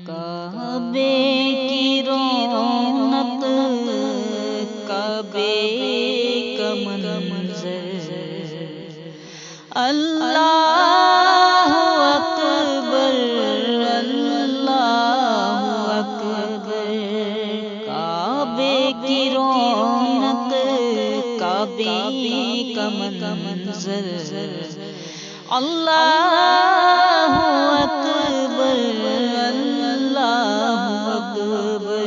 کعبے کی رونق، کعبے کا منظر، اللہ اکبر اللہ اکبر۔ کعبے کی رونق، کعبے کا منظر، اللہ اکبر اللہ اکبر۔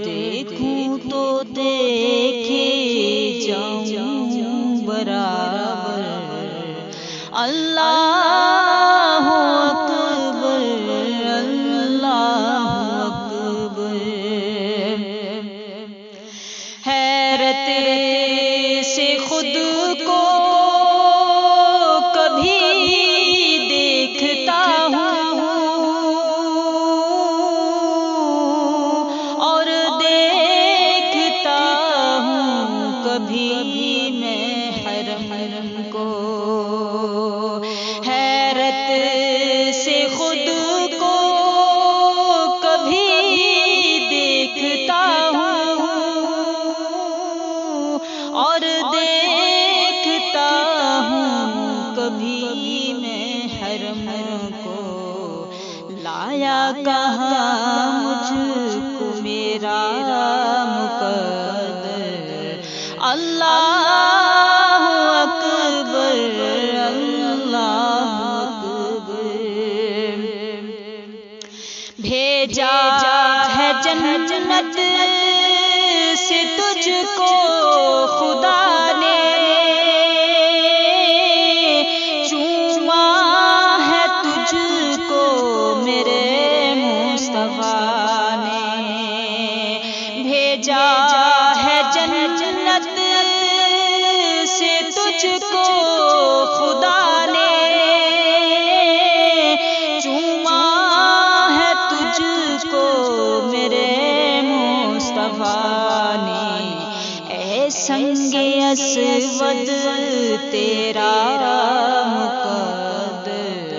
دیکھوں تو دیکھے جاؤں برابر، اللہ اکبر اللہ اکبر۔ حیرت سے خود کو حیرت سے خود کو کبھی دیکھتا ہوں اور دیکھتا ہوں کبھی میں حرم کو۔ لایا کہاں مجھ کو میرا مقدر، اللہ اکبر اللہ اکبر۔ بھیجا ہے جنت سے تجھ کو خدا نے، چوما ہے تجھ کو میرے مصطفیٰ نے۔ بھیجا ہے جنت سے تجھ کو خدا نے، چوما ہے تجھ کو میرے مصطفیٰ نے۔ اے سنگ اسود تیرا مقدر،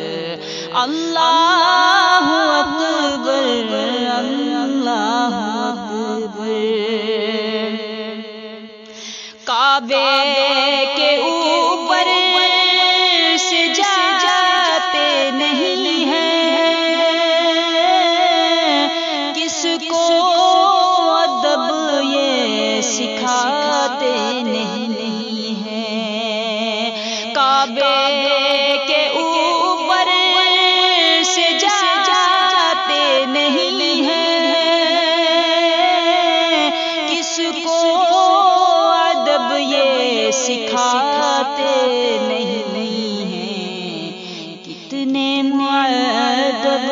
اللہ اکبر اللہ اکبر۔ کعبے کے اوپر سے جاتے نہیں ہیں، کس کو ادب یہ سکھاتے نہیں ہیں۔ کعبے کے اوپر سے جاتے نہیں ہیں، کس کو سکھاتے نہیں ہیں۔ کتنے مؤدب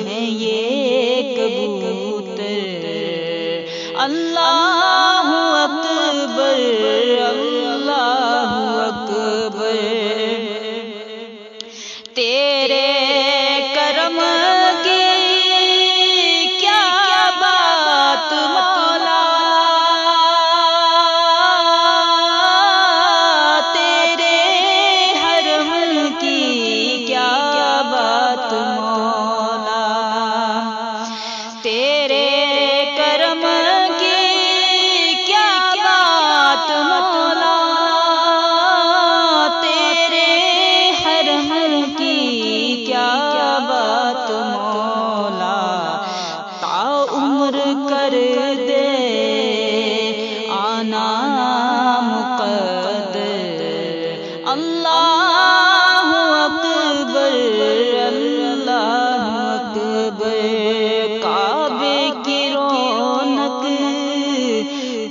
ہیں یہ کبوتر، اللہ اکبر اللہ اکبر۔ تیرے کرم کی کیا بات مولا، تیرے کرم کی کیا بات مولا، تیرے حرم کی کیا بات مولا۔ تا عمر کر دے آنا مقدر، اللہ اکبر اللہ اکبر۔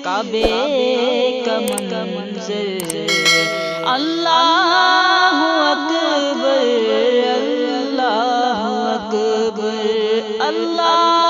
کعبے کا منظر، اللہ اکبر اللہ اکبر اللہ